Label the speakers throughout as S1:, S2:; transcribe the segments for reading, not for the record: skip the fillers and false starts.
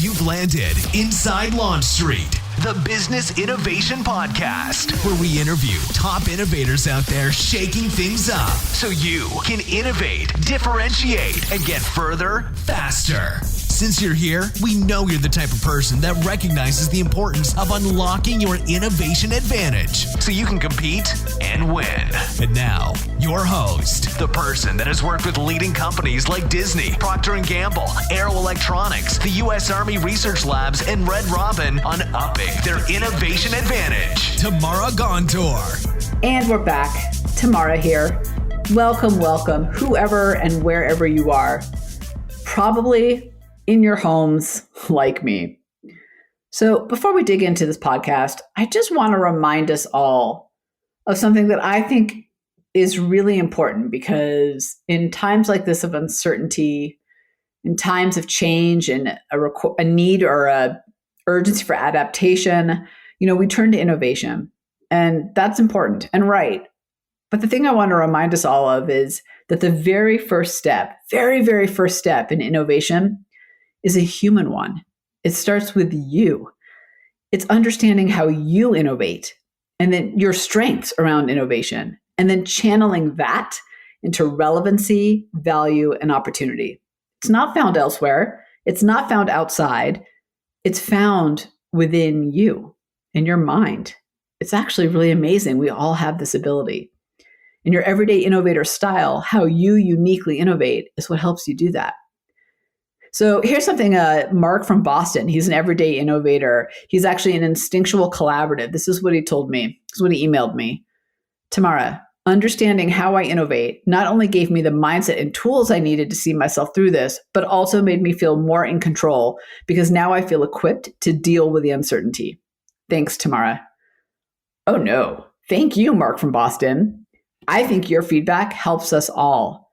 S1: You've landed inside Launch Street, the Business Innovation Podcast, where we interview top innovators out there shaking things up so you can innovate, differentiate, and get further faster. Since you're here, we know you're the type of person that recognizes the importance of unlocking your innovation advantage so you can compete and win. And now, your host, the person that has worked with leading companies like Disney, Procter & Gamble, Aero Electronics, the U.S. Army Research Labs, and Red Robin on upping their innovation advantage, Tamara Gontor.
S2: And we're back. Tamara here. Welcome, whoever and wherever you are. Probably in your homes like me. So before we dig into this podcast, I just want to remind us all of something that I think is really important, because in times like this of uncertainty, in times of change and a need or a urgency for adaptation, we turn to innovation, and that's important and right. But the thing I want to remind us all of is that the very first step in innovation is a human one. It starts with you. It's understanding how you innovate, and then your strengths around innovation, and then channeling that into relevancy, value, and opportunity. It's not found elsewhere. It's not found outside. It's found within you, in your mind. It's actually really amazing. We all have this ability. In your everyday innovator style, how you uniquely innovate is what helps you do that. So here's something, Mark from Boston, he's an everyday innovator. He's actually an instinctual collaborative. This is what he told me. This is what he emailed me. Tamara, understanding how I innovate not only gave me the mindset and tools I needed to see myself through this, but also made me feel more in control, because now I feel equipped to deal with the uncertainty. Thanks, Tamara. Oh no, thank you, Mark from Boston. I think your feedback helps us all.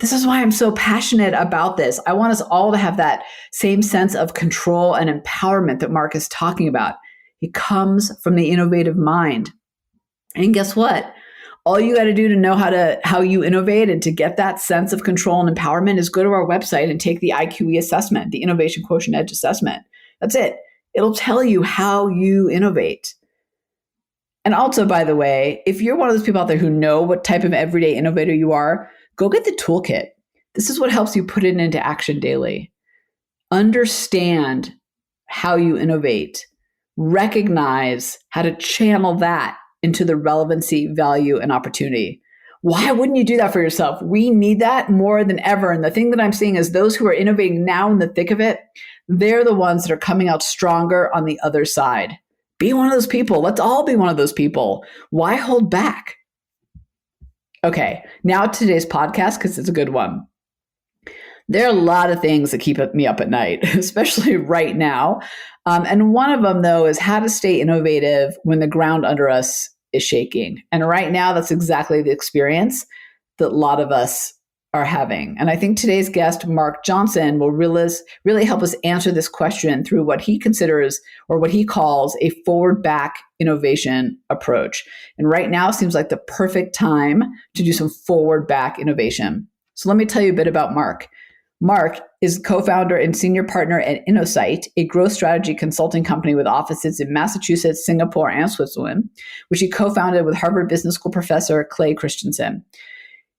S2: This is why I'm so passionate about this. I want us all to have that same sense of control and empowerment that Mark is talking about. It comes from the innovative mind. And guess what? All you got to do to know how you innovate and to get that sense of control and empowerment is go to our website and take the IQE assessment, the Innovation Quotient Edge assessment. That's it. It'll tell you how you innovate. And also, by the way, if you're one of those people out there who know what type of everyday innovator you are, go get the toolkit. This is what helps you put it into action daily. Understand how you innovate. Recognize how to channel that into the relevancy, value, and opportunity. Why wouldn't you do that for yourself? We need that more than ever. And the thing that I'm seeing is those who are innovating now in the thick of it, they're the ones that are coming out stronger on the other side. Be one of those people. Let's all be one of those people. Why hold back? Okay, now today's podcast, because it's a good one. There are a lot of things that keep me up at night, especially right now. And one of them, though, is how to stay innovative when the ground under us is shaking. And right now, that's exactly the experience that a lot of us are having. And I think today's guest, Mark Johnson, will really help us answer this question through what he considers, or what he calls, a forward-back innovation approach. And right now seems like the perfect time to do some forward-back innovation. So let me tell you a bit about Mark. Mark is co-founder and senior partner at Innosight, a growth strategy consulting company with offices in Massachusetts, Singapore, and Switzerland, which he co-founded with Harvard Business School professor Clay Christensen.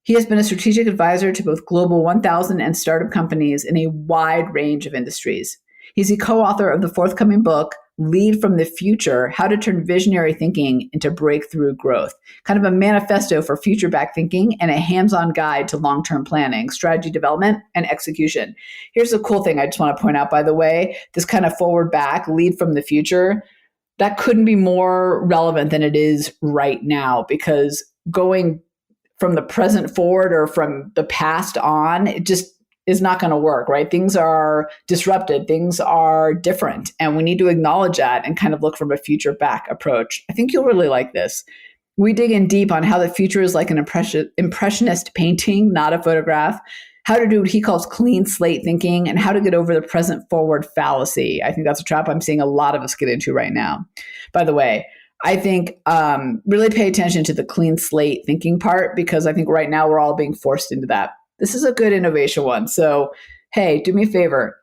S2: He has been a strategic advisor to both Global 1000 and startup companies in a wide range of industries. He's a co-author of the forthcoming book, Lead from the Future: How to Turn Visionary Thinking into Breakthrough Growth, kind of a manifesto for future-back thinking and a hands-on guide to long-term planning, strategy development, and execution. Here's a cool thing I just want to point out, by the way, this kind of forward-back, lead from the future, that couldn't be more relevant than it is right now, because going from the present forward or from the past on, it just is not going to work, right? Things are disrupted, things are different, and we need to acknowledge that and kind of look from a future back approach. I think you'll really like this. We dig in deep on how the future is like an impressionist painting, not a photograph, how to do what he calls clean slate thinking, and how to get over the present forward fallacy. I think that's a trap I'm seeing a lot of us get into right now. By the way, I think really pay attention to the clean slate thinking part, because I think right now we're all being forced into that. This is a good innovation one. So, hey, do me a favor.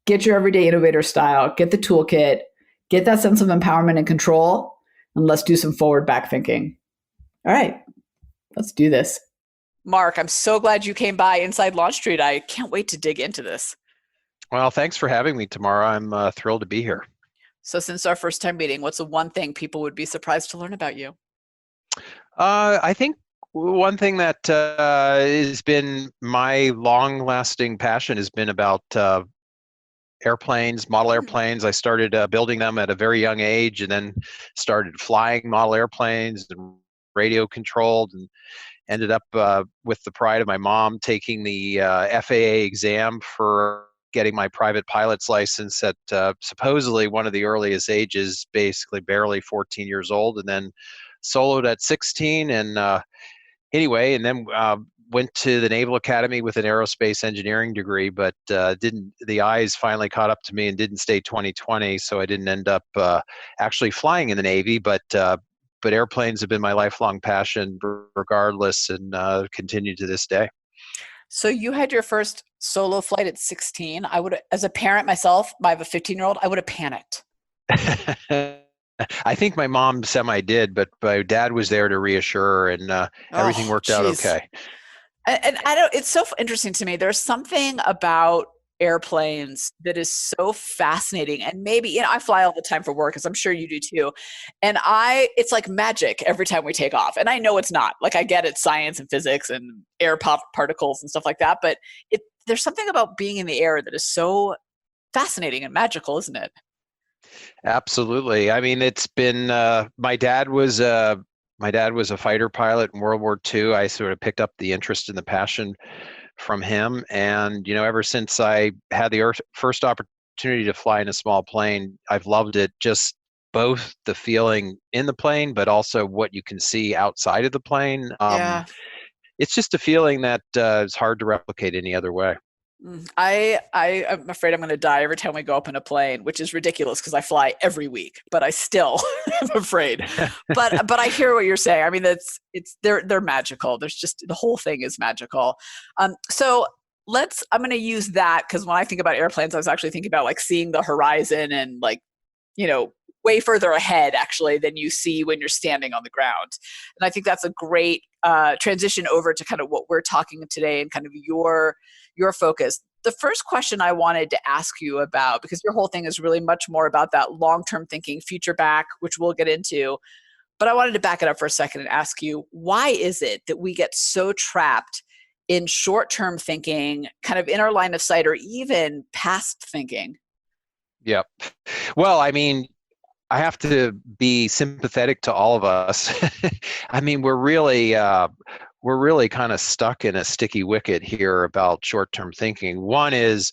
S2: get your everyday innovator style, get the toolkit, get that sense of empowerment and control, and let's do some forward back thinking. All right, let's do this.
S3: Mark, I'm so glad you came by Inside Launch Street. I can't wait to dig into this.
S4: Well, thanks for having me tomorrow. I'm thrilled to be here.
S3: So since our first time meeting, what's the one thing people would be surprised to learn about you?
S4: I think one thing that has been my long-lasting passion has been about airplanes, model airplanes. I started building them at a very young age and then started flying model airplanes and radio controlled, and ended up with the pride of my mom taking the FAA exam for getting my private pilot's license at supposedly one of the earliest ages, basically barely 14 years old, and then soloed at 16. And anyway, and then went to the Naval Academy with an aerospace engineering degree, but the eyes finally caught up to me and didn't stay 20/20, so I didn't end up actually flying in the Navy, but airplanes have been my lifelong passion regardless, and continue to this day.
S3: So you had your first solo flight at 16. I would, as a parent myself, I have a 15-year-old, I would have panicked.
S4: I think my mom semi did, but my dad was there to reassure her, and everything worked out okay.
S3: And I don't, it's so interesting to me. There's something about airplanes that is so fascinating. And maybe, I fly all the time for work, as I'm sure you do too. And it's like magic every time we take off. And I know it's not. Like, I get it, science and physics and air particles and stuff like that. But there's something about being in the air that is so fascinating and magical, isn't it?
S4: Absolutely. I mean, it's been my dad was a fighter pilot in World War II. I sort of picked up the interest and the passion from him, and ever since I had the first opportunity to fly in a small plane, I've loved it. Just both the feeling in the plane, but also what you can see outside of the plane.
S3: Yeah.
S4: It's just a feeling that is hard to replicate any other way.
S3: I'm afraid I'm going to die every time we go up in a plane, which is ridiculous because I fly every week, but I still am afraid. But I hear what you're saying. I mean, they're magical. There's just, the whole thing is magical. So I'm going to use that, because when I think about airplanes, I was actually thinking about like seeing the horizon and like, way further ahead actually than you see when you're standing on the ground. And I think that's a great transition over to kind of what we're talking today and kind of your focus. The first question I wanted to ask you about, because your whole thing is really much more about that long-term thinking, future back, which we'll get into, but I wanted to back it up for a second and ask you, why is it that we get so trapped in short-term thinking, kind of in our line of sight, or even past thinking?
S4: Yep. Well, I mean, I have to be sympathetic to all of us. I mean, we're really kind of stuck in a sticky wicket here about short-term thinking. One is,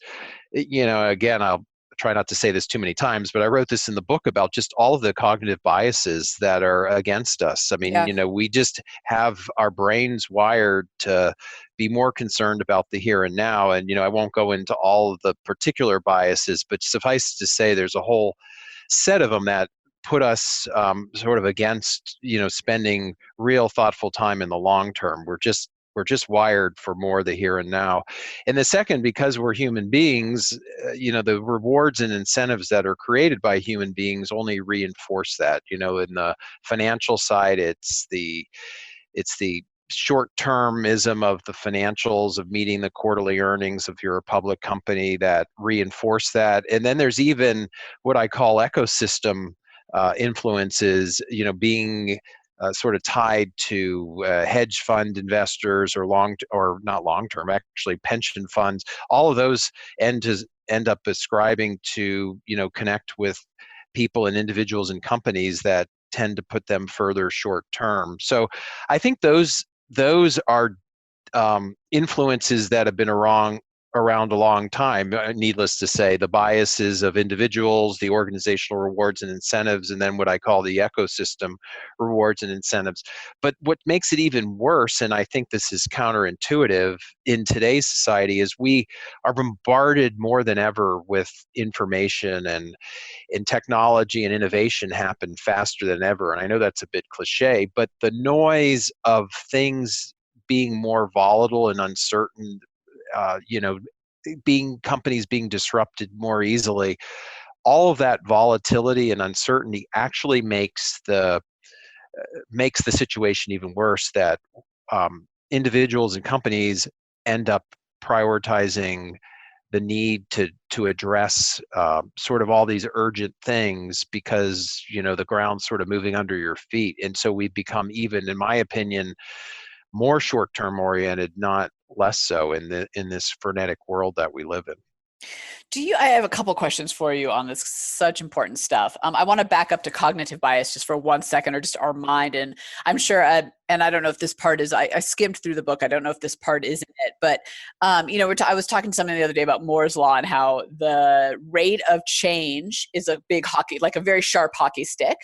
S4: again, I'll try not to say this too many times, but I wrote this in the book about just all of the cognitive biases that are against us. I mean, we just have our brains wired to be more concerned about the here and now. And, I won't go into all of the particular biases, but suffice to say, there's a whole set of them that put us sort of against, spending real thoughtful time in the long term. We're just wired for more the here and now. And the second, because we're human beings, the rewards and incentives that are created by human beings only reinforce that. In the financial side, it's the short-termism of the financials, of meeting the quarterly earnings of your public company, that reinforce that. And then there's even what I call ecosystem influences, being sort of tied to hedge fund investors, or not long-term, actually pension funds. All of those end up ascribing to, connect with people and individuals and companies that tend to put them further short term. So I think those are influences that have been around a long time. Needless to say, the biases of individuals, the organizational rewards and incentives, and then what I call the ecosystem rewards and incentives. But what makes it even worse, and I think this is counterintuitive in today's society, is we are bombarded more than ever with information, and technology and innovation happen faster than ever. And I know that's a bit cliche, but the noise of things being more volatile and uncertain, companies being disrupted more easily. All of that volatility and uncertainty actually makes the situation even worse, that individuals and companies end up prioritizing the need to address sort of all these urgent things because the ground's sort of moving under your feet, and so we've become, even in my opinion, more short-term oriented, not less so, in this frenetic world that we live in.
S3: I have a couple questions for you on this such important stuff. I want to back up to cognitive bias just for 1 second, or just our mind. And I'm sure, and I don't know if this part is, I skimmed through the book. I don't know if this part is in it, but, I was talking to somebody the other day about Moore's Law and how the rate of change is a big like a very sharp hockey stick.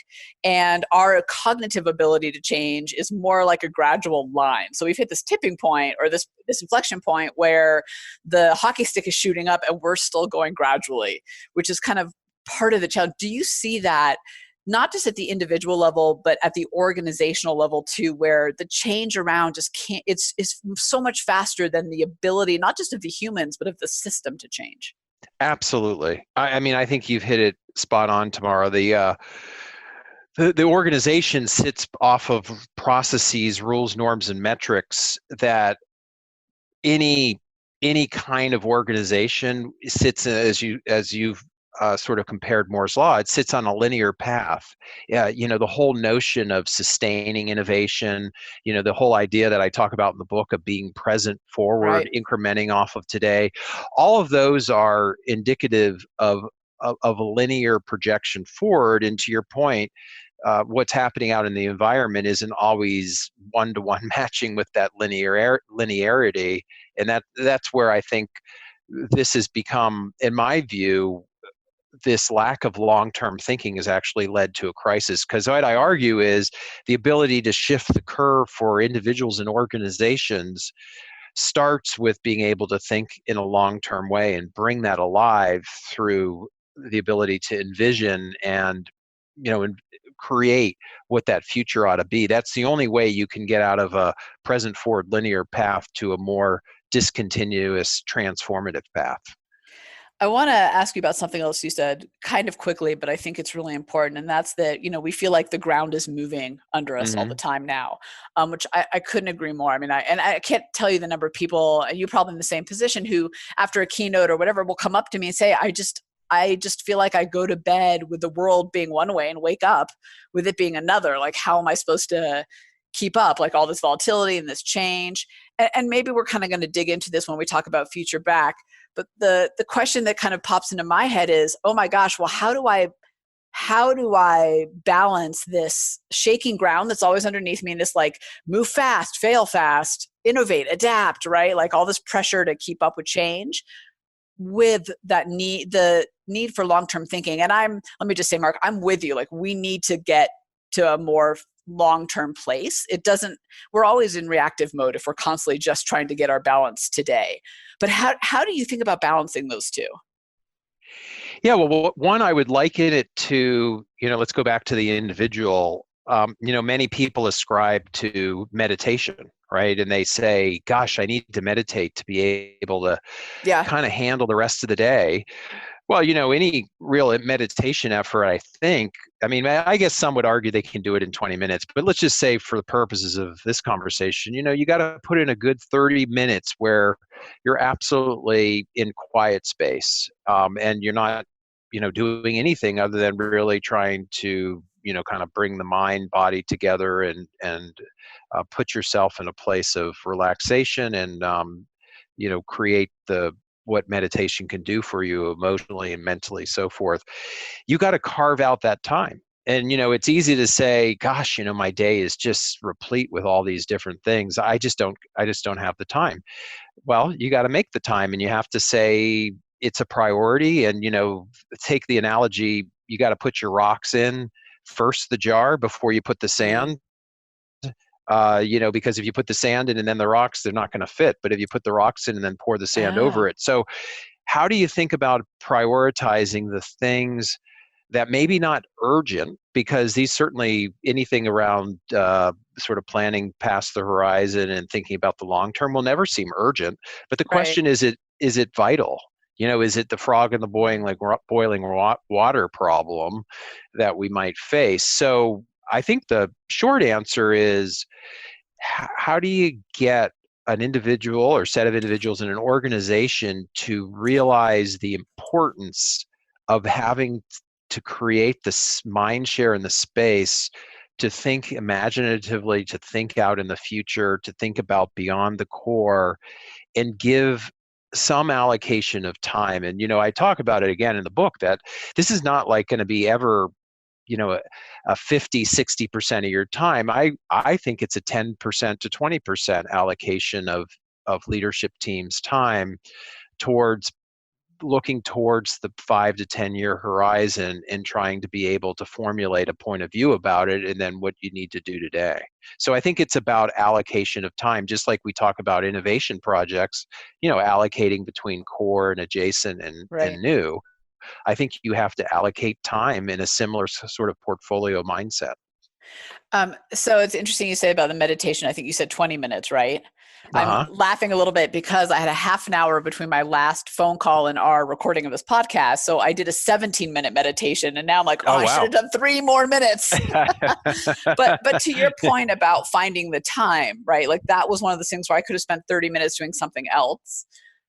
S3: And our cognitive ability to change is more like a gradual line. So we've hit this tipping point, or this inflection point, where the hockey stick is shooting up and we're still going gradually, which is kind of part of the challenge. Do you see that not just at the individual level, but at the organizational level too, where the change around just can't, it's so much faster than the ability, not just of the humans, but of the system to change?
S4: Absolutely. I mean, I think you've hit it spot on, Tamara. The organization sits off of processes, rules, norms, and metrics that any kind of organization sits, as you've sort of compared Moore's Law, it sits on a linear path. The whole notion of sustaining innovation, the whole idea that I talk about in the book of being present forward,
S3: Right.
S4: incrementing off of today, all of those are indicative of a linear projection forward. And to your point, what's happening out in the environment isn't always one-to-one matching with that linearity, and that's where I think this has become, in my view, this lack of long-term thinking has actually led to a crisis. Because what I argue is the ability to shift the curve for individuals and organizations starts with being able to think in a long-term way and bring that alive through the ability to envision and create what that future ought to be. That's the only way you can get out of a present forward linear path to a more discontinuous transformative path.
S3: I want to ask you about something else you said kind of quickly, but I think it's really important. And that's that, we feel like the ground is moving under us all the time now, which I couldn't agree more. I mean, I can't tell you the number of people, and you're probably in the same position, who after a keynote or whatever will come up to me and say, I just feel like I go to bed with the world being one way and wake up with it being another. Like, how am I supposed to keep up, like all this volatility and this change? And maybe we're kind of going to dig into this when we talk about Future Back. But the question that kind of pops into my head is, oh my gosh, well, how do I balance this shaking ground that's always underneath me, and this like move fast, fail fast, innovate, adapt, right? Like all this pressure to keep up with change, with that the need for long-term thinking. And let me just say, Mark, I'm with you. Like, we need to get to a more long-term place. We're always in reactive mode if we're constantly just trying to get our balance today. But how do you think about balancing those two?
S4: Yeah, well, one, I would liken it to, let's go back to the individual. Many people ascribe to meditation, right? And they say, gosh, I need to meditate to be able to kind of handle the rest of the day. Well, any real meditation effort, I guess some would argue they can do it in 20 minutes, but let's just say for the purposes of this conversation, you got to put in a good 30 minutes where you're absolutely in quiet space, and you're not, doing anything other than really trying to, kind of bring the mind, body together and put yourself in a place of relaxation and, create what meditation can do for you emotionally and mentally, so forth. You got to carve out that time. And, it's easy to say, gosh, my day is just replete with all these different things. I just don't have the time. Well, you got to make the time, and you have to say it's a priority. And, take the analogy, you got to put your rocks in first, the jar, before you put the sand. Because if you put the sand in and then the rocks, they're not going to fit. But if you put the rocks in and then pour the sand over it. So how do you think about prioritizing the things that maybe not urgent, because these certainly, anything around sort of planning past the horizon and thinking about the long term will never seem urgent. But the question is is it vital? Is it the frog in the boiling water problem that we might face? So I think the short answer is, how do you get an individual or set of individuals in an organization to realize the importance of having to create this mind share in the space, to think imaginatively, to think out in the future, to think about beyond the core, and give some allocation of time? And I talk about it again in the book, that this is not like going to be ever a 50-60% of your time. I think it's a 10% to 20% allocation of leadership teams' time towards looking towards the 5 to 10 year horizon and trying to be able to formulate a point of view about it, and then what you need to do today. So I think it's about allocation of time, just like we talk about innovation projects, allocating between core and adjacent and
S3: Right.
S4: new. I think you have to allocate time in a similar sort of portfolio mindset.
S3: So it's interesting you say about the meditation. I think you said 20 minutes, right? I'm
S4: Uh-huh.
S3: laughing a little bit because I had a half an hour between my last phone call and our recording of this podcast. So I did a 17-minute meditation, and now I'm like, oh,
S4: Oh,
S3: I should
S4: wow.
S3: have done 3 more minutes. But to your point about finding the time, right? Like that was one of the things where I could have spent 30 minutes doing something else.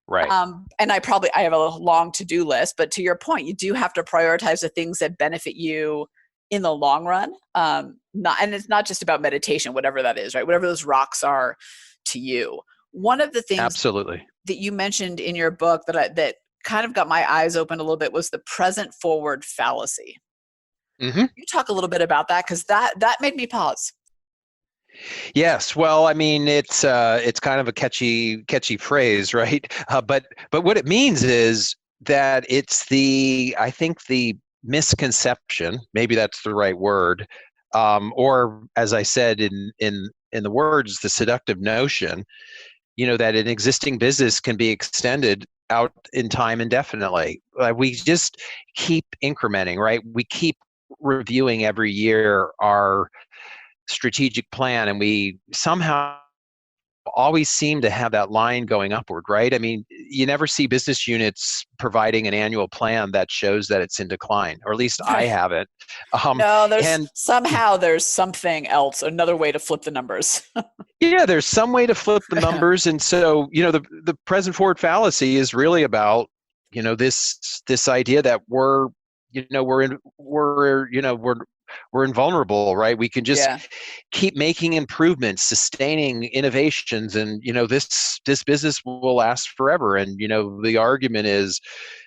S4: Right.
S3: And I have a long to-do list, but to your point, you do have to prioritize the things that benefit you in the long run. And it's not just about meditation, whatever that is, right? Whatever those rocks are to you. One of the things
S4: Absolutely.
S3: that you mentioned in your book that kind of got my eyes open a little bit was the present forward fallacy.
S4: Mm-hmm.
S3: You talk a little bit about that, because that made me pause.
S4: Yes. Well, I mean, it's kind of a catchy phrase, right? But what it means is that it's I think the misconception, maybe that's the right word, or as I said in the words, the seductive notion, that an existing business can be extended out in time indefinitely. We just keep incrementing, right? We keep reviewing every year our strategic plan, and we somehow always seem to have that line going upward, right? I mean, you never see business units providing an annual plan that shows that it's in decline, or at least I
S3: Right.
S4: haven't.
S3: No,
S4: And
S3: there's something else, another way to flip the numbers.
S4: yeah, there's some way to flip the numbers. And so, the present forward fallacy is really about, this idea that we're invulnerable, right? We can just
S3: Yeah.
S4: keep making improvements, sustaining innovations, and this business will last forever. And the argument is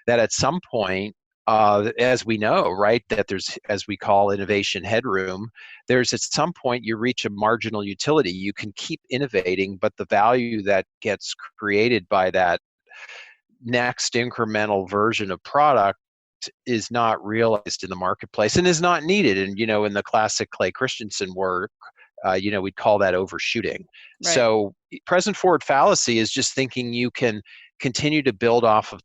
S4: that at some point, as we know, right, that there's, as we call, innovation headroom. There's, at some point, you reach a marginal utility. You can keep innovating, but the value that gets created by that next incremental version of product is not realized in the marketplace and is not needed. And in the classic Clay Christensen work, we'd call that overshooting.
S3: Right.
S4: So present forward fallacy is just thinking you can continue to build off of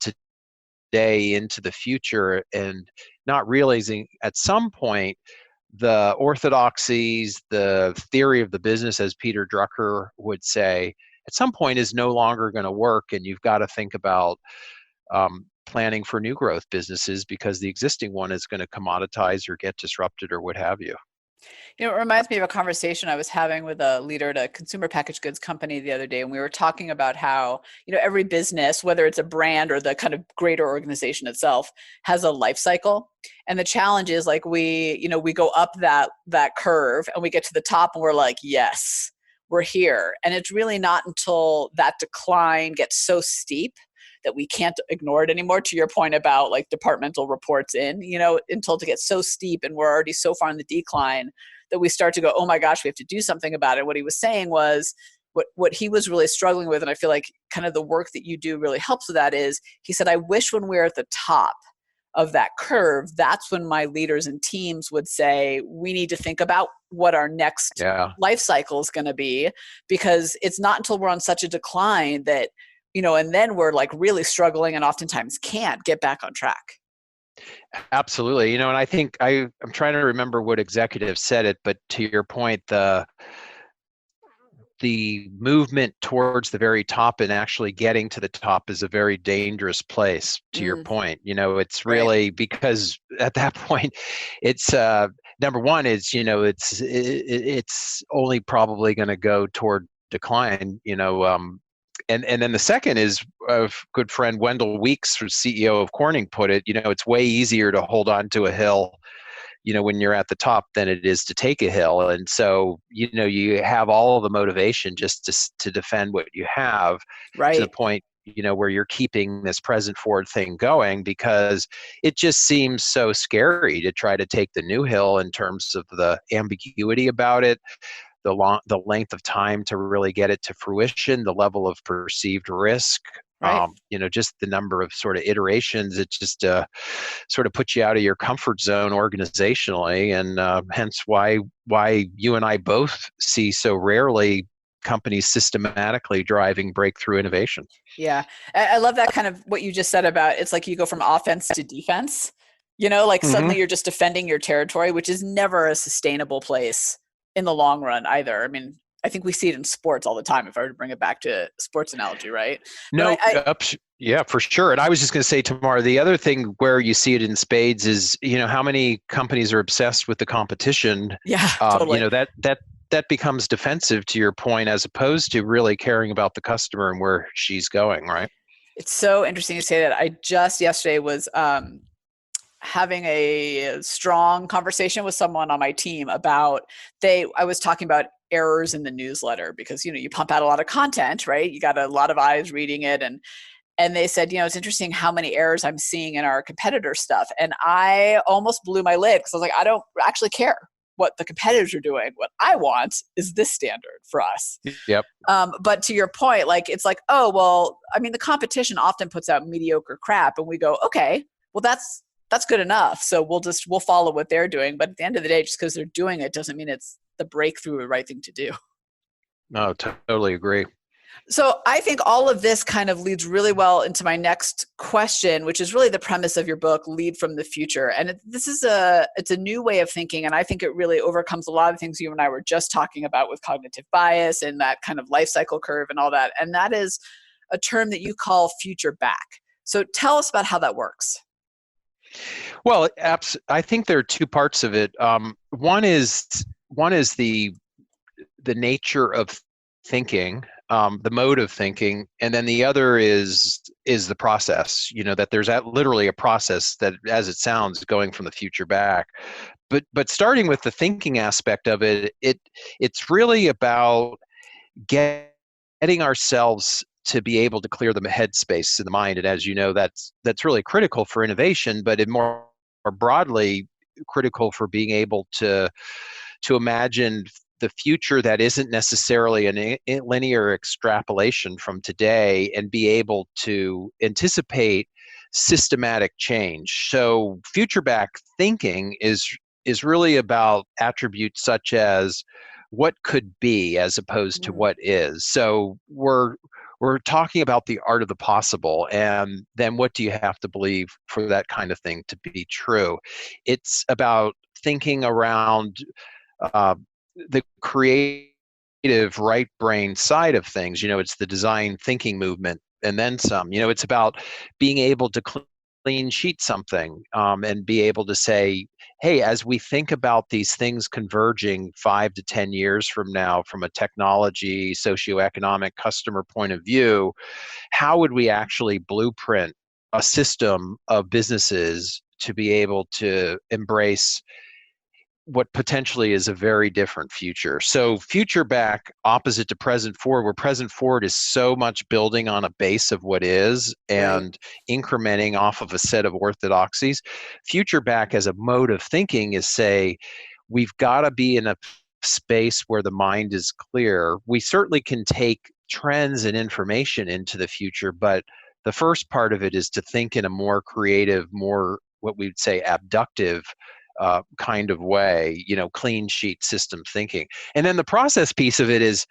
S4: today into the future, and not realizing at some point the orthodoxies, the theory of the business, as Peter Drucker would say, at some point is no longer going to work, and you've got to think about planning for new growth businesses, because the existing one is going to commoditize or get disrupted or what have you.
S3: It reminds me of a conversation I was having with a leader at a consumer packaged goods company the other day, and we were talking about how, every business, whether it's a brand or the kind of greater organization itself, has a life cycle. And the challenge is, like, we go up that curve and we get to the top and we're like, yes, we're here. And it's really not until that decline gets so steep that we can't ignore it anymore, to your point about like departmental reports until it gets so steep and we're already so far in the decline that we start to go, oh my gosh, we have to do something about it. What he was saying was, what he was really struggling with, and I feel like kind of the work that you do really helps with that, is he said, I wish when we're at the top of that curve, that's when my leaders and teams would say, we need to think about what our next life cycle is going to be, because it's not until we're on such a decline that, and then we're like really struggling and oftentimes can't get back on track.
S4: Absolutely. And I think I'm trying to remember what executive said it, but to your point, the movement towards the very top and actually getting to the top is a very dangerous place, to your point. It's
S3: Right.
S4: really, because at that point, it's number one is, it's only probably going to go toward decline, and then the second is, a good friend Wendell Weeks, who's CEO of Corning, put it, it's way easier to hold on to a hill when you're at the top than it is to take a hill. And so, you have all of the motivation just to defend what you have, to the
S3: Right.
S4: point, where you're keeping this present forward thing going, because it just seems so scary to try to take the new hill in terms of the ambiguity about it, the length of time to really get it to fruition, the level of perceived risk,
S3: Right.
S4: just the number of sort of iterations. It just sort of puts you out of your comfort zone organizationally, and hence why you and I both see so rarely companies systematically driving breakthrough innovation.
S3: Yeah. I love that kind of what you just said about, it's like you go from offense to defense, like
S4: Mm-hmm.
S3: suddenly you're just defending your territory, which is never a sustainable place in the long run either. I mean, I think we see it in sports all the time, if I were to bring it back to sports analogy, right? But
S4: No, yeah, for sure. And I was just going to say, Tamara, the other thing where you see it in spades is, how many companies are obsessed with the competition.
S3: Yeah, totally.
S4: That becomes defensive, to your point, as opposed to really caring about the customer and where she's going, right?
S3: It's so interesting to say that. I just yesterday was having a strong conversation with someone on my team about I was talking about errors in the newsletter, because you pump out a lot of content, right? You got a lot of eyes reading it, and they said, it's interesting how many errors I'm seeing in our competitor stuff. And I almost blew my lid, because I was like, I don't actually care what the competitors are doing. What I want is this standard for us.
S4: Yep.
S3: But to your point, like, it's like, oh, well, I mean, the competition often puts out mediocre crap, and we go, okay, well, that's good enough. So we'll follow what they're doing. But at the end of the day, just because they're doing it doesn't mean it's the breakthrough or right thing to do.
S4: No, totally agree.
S3: So I think all of this kind of leads really well into my next question, which is really the premise of your book, Lead from the Future. And it's a new way of thinking. And I think it really overcomes a lot of things you and I were just talking about with cognitive bias and that kind of life cycle curve and all that. And that is a term that you call future back. So tell us about how that works.
S4: Well, I think there are two parts of it. One is the nature of thinking, the mode of thinking, and then the other is the process. That there's literally a process that, as it sounds, going from the future back. But starting with the thinking aspect of it, it's really about getting ourselves to be able to clear the headspace in the mind. And as you know, that's really critical for innovation, but more broadly critical for being able to imagine the future that isn't necessarily a linear extrapolation from today, and be able to anticipate systematic change. So future back thinking is really about attributes such as what could be as opposed to what is. So we're talking about the art of the possible, and then what do you have to believe for that kind of thing to be true? It's about thinking around the creative right brain side of things. It's the design thinking movement and then some. It's about being able to clean sheet something, and be able to say, hey, as we think about these things converging 5 to 10 years from now, from a technology, socioeconomic, customer point of view, how would we actually blueprint a system of businesses to be able to embrace what potentially is a very different future? So future back, opposite to present forward, where present forward is so much building on a base of what is and incrementing off of a set of orthodoxies. Future back as a mode of thinking is, say, we've got to be in a space where the mind is clear. We certainly can take trends and information into the future, but the first part of it is to think in a more creative, more what we'd say abductive kind of way, clean sheet system thinking. And then the process piece of it is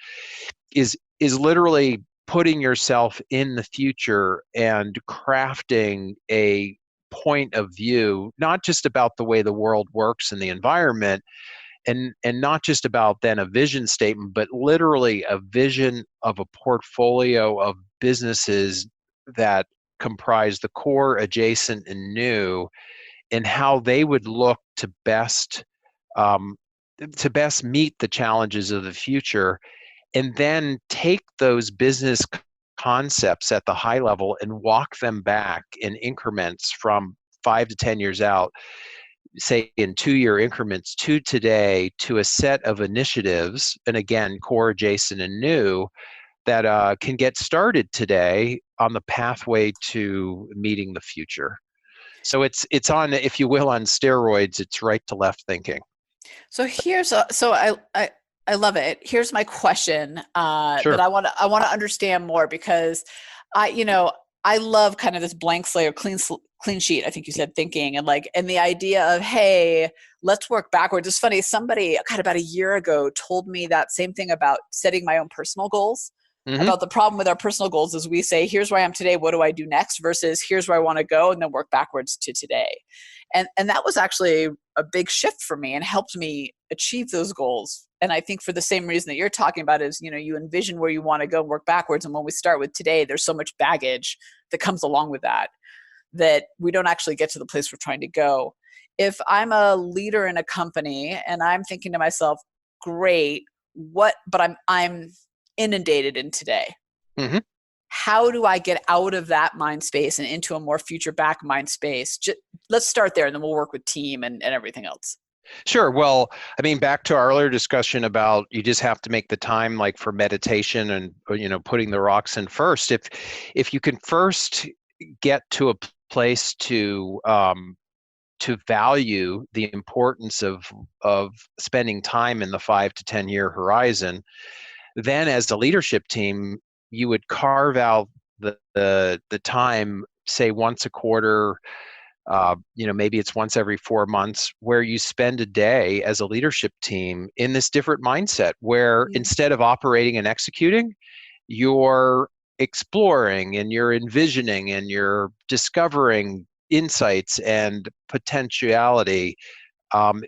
S4: literally putting yourself in the future and crafting a point of view, not just about the way the world works and the environment, and not just about then a vision statement, but literally a vision of a portfolio of businesses that comprise the core, adjacent, and new, and how they would look um, to best meet the challenges of the future, and then take those business concepts at the high level and walk them back in increments from 5 to 10 years out, say in 2-year increments to today, to a set of initiatives, and again, core, adjacent, and new, that can get started today on the pathway to meeting the future. So it's on, if you will, on steroids. It's right to left thinking.
S3: So I love it. Here's my question that
S4: Sure.
S3: I want to understand more, because I love kind of this blank slate or clean sheet. I think you said thinking, and the idea of, hey, let's work backwards. It's funny. Somebody about a year ago told me that same thing about setting my own personal goals.
S4: Mm-hmm.
S3: About the problem with our personal goals is we say, here's where I am today, what do I do next, versus here's where I want to go, and then work backwards to today. And that was actually a big shift for me and helped me achieve those goals. And I think for the same reason that you're talking about is, you envision where you want to go and work backwards. And when we start with today, there's so much baggage that comes along with that we don't actually get to the place we're trying to go. If I'm a leader in a company and I'm thinking to myself, great, but I'm inundated in today.
S4: Mm-hmm.
S3: How do I get out of that mind space and into a more future back mind space? Let's start there, and then we'll work with team and everything else.
S4: Sure. Well, I mean, back to our earlier discussion about you just have to make the time, like for meditation and putting the rocks in first. If you can first get to a place to value the importance of spending time in the 5 to 10 year horizon, then as the leadership team, you would carve out the time, say once a quarter, maybe it's once every 4 months, where you spend a day as a leadership team in this different mindset, where instead of operating and executing, you're exploring and you're envisioning and you're discovering insights and potentiality.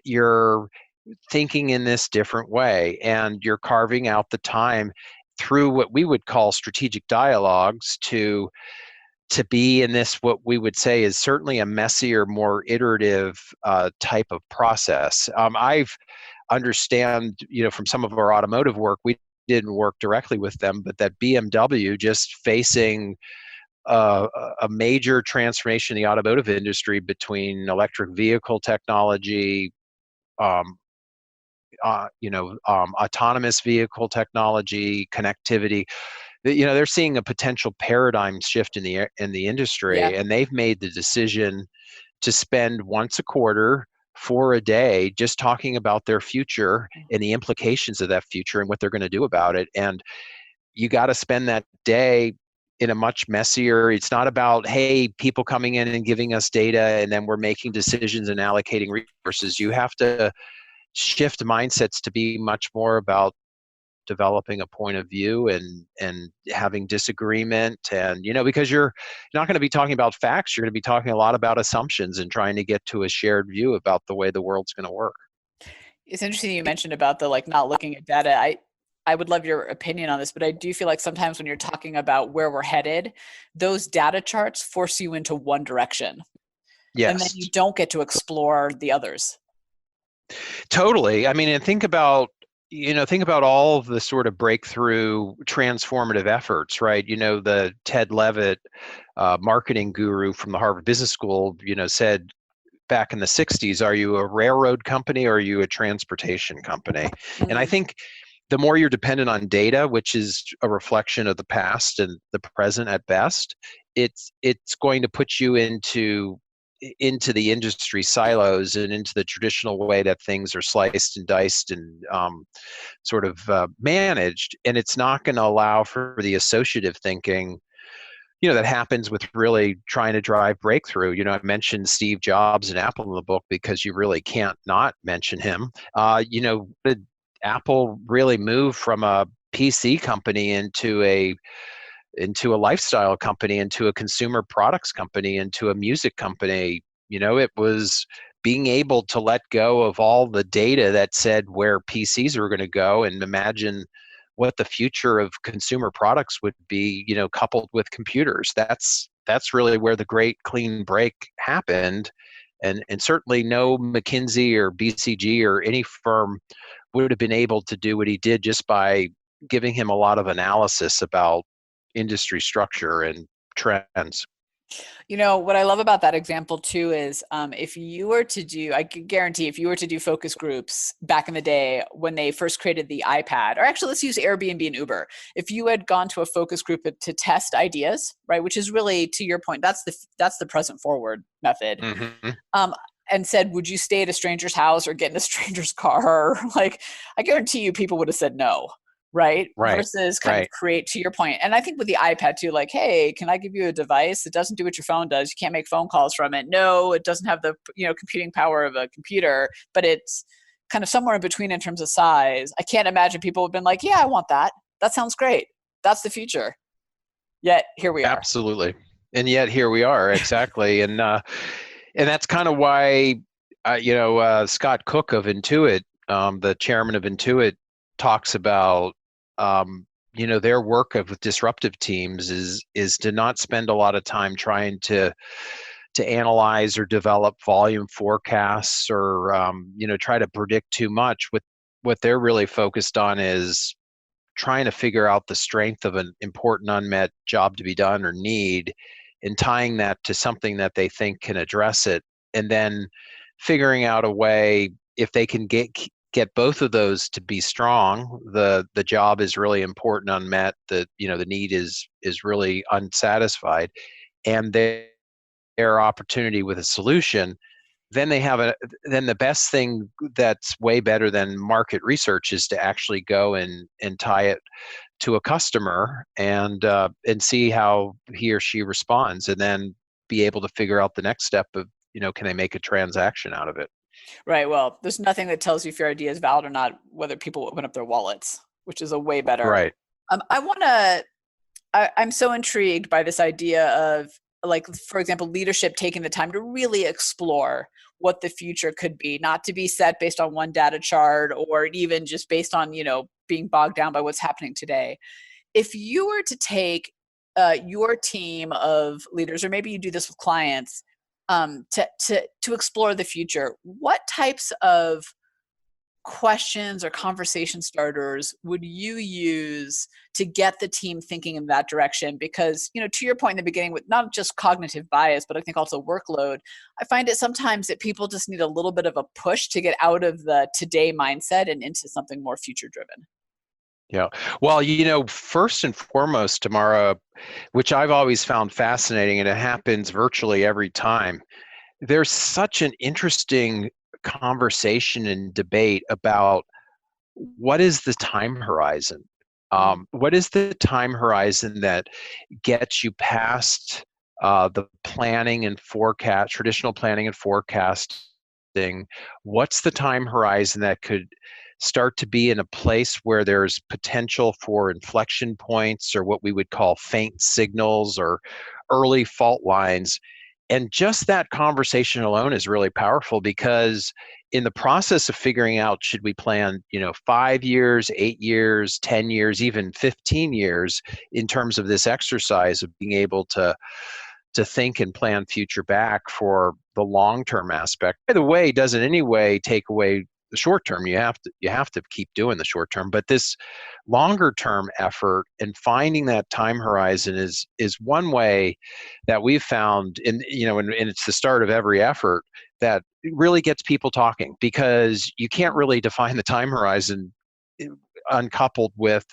S4: You're thinking in this different way, and you're carving out the time through what we would call strategic dialogues to be in this, what we would say is certainly a messier, more iterative type of process. I've understand, from some of our automotive work, we didn't work directly with them, but that BMW just facing a major transformation in the automotive industry between electric vehicle technology, autonomous vehicle technology, connectivity. They're seeing a potential paradigm shift in the industry,
S3: Yeah.
S4: and they've made the decision to spend once a quarter for a day just talking about their future and the implications of that future and what they're going to do about it. And you got to spend that day in a much messier. It's not about, hey, people coming in and giving us data and then we're making decisions and allocating resources. You have to shift mindsets to be much more about developing a point of view and having disagreement, and because you're not going to be talking about facts, you're going to be talking a lot about assumptions and trying to get to a shared view about the way the world's going to work.
S3: It's interesting you mentioned about the not looking at data. I would love your opinion on this, but I do feel like sometimes when you're talking about where we're headed, those data charts force you into one direction.
S4: Yes.
S3: And then you don't get to explore the others.
S4: Totally. I mean, and think about all of the sort of breakthrough transformative efforts, right? The Ted Levitt, marketing guru from the Harvard Business School, said back in the 60s, are you a railroad company or are you a transportation company?
S3: Mm-hmm.
S4: And I think the more you're dependent on data, which is a reflection of the past and the present at best, it's going to put you into the industry silos and into the traditional way that things are sliced and diced and sort of managed. And it's not going to allow for the associative thinking, that happens with really trying to drive breakthrough. I mentioned Steve Jobs and Apple in the book because you really can't not mention him. Apple really moved from a PC company into a lifestyle company, into a consumer products company, into a music company. It was being able to let go of all the data that said where PCs were going to go and imagine what the future of consumer products would be, coupled with computers. That's really where the great clean break happened. And certainly no McKinsey or BCG or any firm would have been able to do what he did just by giving him a lot of analysis about industry structure and trends.
S3: What I love about that example too is if you were to do, I can guarantee if you were to do focus groups back in the day when they first created the iPad, or actually let's use Airbnb and Uber. If you had gone to a focus group to test ideas, right, which is really, to your point, that's the present forward method.
S4: Mm-hmm.
S3: And said, would you stay at a stranger's house or get in a stranger's car? Like, I guarantee you people would have said no. Right. Versus kind of create, to your point. And I think with the iPad too, like, hey, can I give you a device? It doesn't do what your phone does. You can't make phone calls from it. No, it doesn't have the, computing power of a computer, but it's kind of somewhere in between in terms of size. I can't imagine people have been like, yeah, I want that. That sounds great. That's the future. Yet here we are.
S4: Absolutely. And yet here we are. Exactly. And that's kind of why, Scott Cook of Intuit, the chairman of Intuit, talks about their work with disruptive teams is to not spend a lot of time trying to analyze or develop volume forecasts or try to predict too much. What they're really focused on is trying to figure out the strength of an important unmet job to be done or need, and tying that to something that they think can address it, and then figuring out a way, if they can get both of those to be strong, the job is really important, unmet, the need is really unsatisfied, and their opportunity with a solution, then then the best thing that's way better than market research is to actually go and tie it to a customer and see how he or she responds, and then be able to figure out the next step of, can they make a transaction out of it?
S3: Right. Well, there's nothing that tells you if your idea is valid or not, whether people open up their wallets, which is a way better.
S4: Right.
S3: I'm so intrigued by this idea of, like, for example, leadership taking the time to really explore what the future could be, not to be set based on one data chart or even just based on, being bogged down by what's happening today. If you were to take your team of leaders, or maybe you do this with clients, to explore the future, what types of questions or conversation starters would you use to get the team thinking in that direction? Because, to your point in the beginning, with not just cognitive bias, but I think also workload, I find it sometimes that people just need a little bit of a push to get out of the today mindset and into something more future driven.
S4: Yeah. Well, first and foremost, Tamara, which I've always found fascinating, and it happens virtually every time, there's such an interesting conversation and debate about what is the time horizon. What is the time horizon that gets you past the planning and forecast, traditional planning and forecasting? What's the time horizon that could start to be in a place where there's potential for inflection points, or what we would call faint signals or early fault lines? And just that conversation alone is really powerful, because in the process of figuring out, should we plan, 5 years, 8 years, 10 years, even 15 years, in terms of this exercise of being able to think and plan future back for the long-term aspect. By the way, doesn't in any way take away the short term. You have to keep doing the short term, but this longer term effort and finding that time horizon is one way that we've found, and it's the start of every effort, that really gets people talking, because you can't really define the time horizon uncoupled with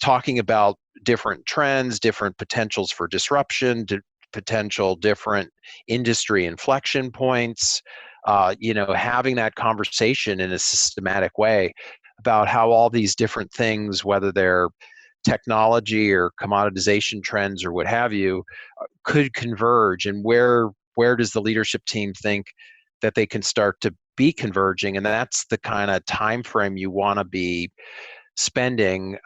S4: talking about different trends, different potentials for disruption, potential different industry inflection points. Having that conversation in a systematic way about how all these different things, whether they're technology or commoditization trends or what have you, could converge, and where does the leadership team think that they can start to be converging? And that's the kind of time frame you want to be spending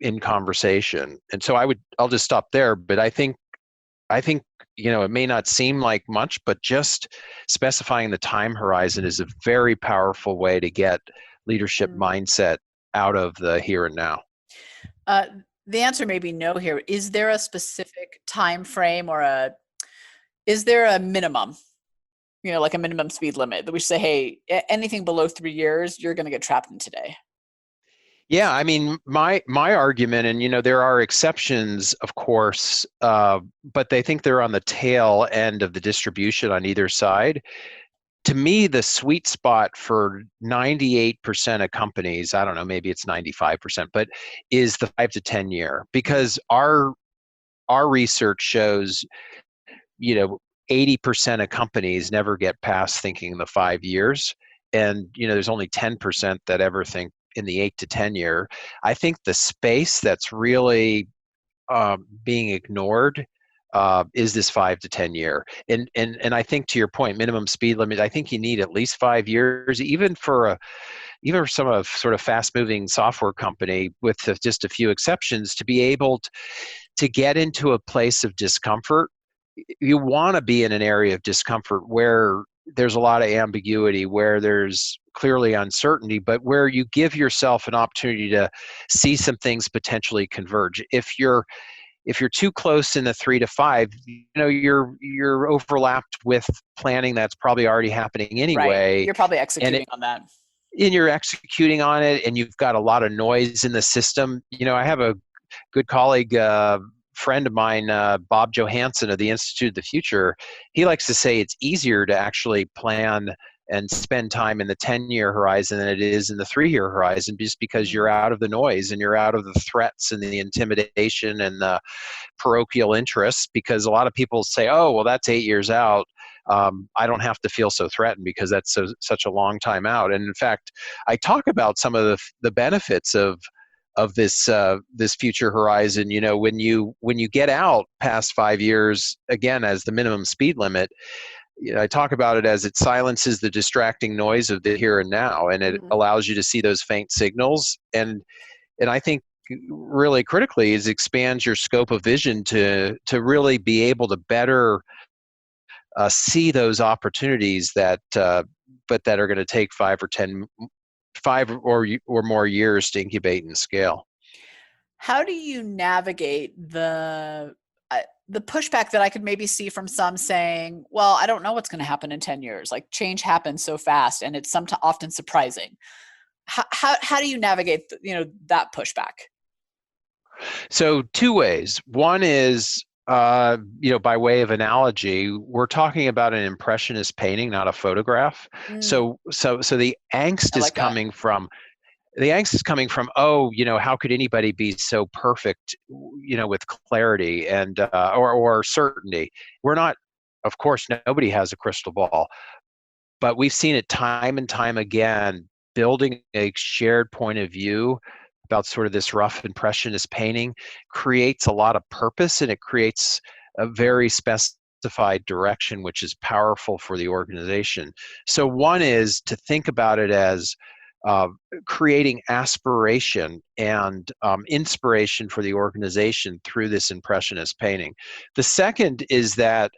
S4: in conversation. And so I'll just stop there, but I think I think, it may not seem like much, but just specifying the time horizon is a very powerful way to get leadership
S3: Mm.
S4: mindset out of the here and now.
S3: Uh, the answer may be no here. Is there a specific time frame is there a minimum, like a minimum speed limit that we say, hey, anything below 3 years, you're going to get trapped in today?
S4: Yeah, I mean, my argument, and there are exceptions, of course, but they think they're on the tail end of the distribution on either side. To me, the sweet spot for 98% of companies, I don't know, maybe it's 95%, but is the 5 to 10 year, because our research shows, 80% of companies never get past thinking the 5 years, and there's only 10% that ever think in the 8 to 10 year. I think the space that's really being ignored is this 5 to 10 year. And I think, to your point, minimum speed limit, I think you need at least 5 years, even for some of sort of fast moving software company, with just a few exceptions, to be able to get into a place of discomfort. You want to be in an area of discomfort where there's a lot of ambiguity, where there's clearly uncertainty, but where you give yourself an opportunity to see some things potentially converge. If you're too close in the 3 to 5, you're overlapped with planning that's probably already happening
S3: Right.
S4: anyway,
S3: You're probably
S4: and
S3: executing on that.
S4: you're executing on it, and you've got a lot of noise in the system. I have a good colleague, friend of mine, Bob Johansson of the Institute of the Future. He likes to say it's easier to actually plan and spend time in the 10-year horizon than it is in the 3-year horizon, just because you're out of the noise and you're out of the threats and the intimidation and the parochial interests. Because a lot of people say, oh, well, that's 8 years out. I don't have to feel so threatened because that's such a long time out. And in fact, I talk about some of the benefits of this future horizon. When you get out past 5 years, again, as the minimum speed limit, I talk about it as it silences the distracting noise of the here and now, and it allows you to see those faint signals. And I think, really critically, is expands your scope of vision to really be able to better see those opportunities but that are going to take 5 or more years to incubate and scale.
S3: How do you navigate the pushback that I could maybe see from some saying, well, I don't know what's going to happen in 10 years. Like, change happens so fast and it's often surprising. How do you navigate that pushback?
S4: So, two ways. One is, by way of analogy, we're talking about an impressionist painting, not a photograph.
S3: Mm,
S4: So the angst
S3: I
S4: is
S3: like that.
S4: coming from oh, how could anybody be so perfect, with clarity and or certainty. We're not, of course, nobody has a crystal ball, but we've seen it time and time again. Building a shared point of view about sort of this rough impressionist painting creates a lot of purpose, and it creates a very specified direction, which is powerful for the organization. So one is to think about it as uh, creating aspiration and inspiration for the organization through this impressionist painting. The second is that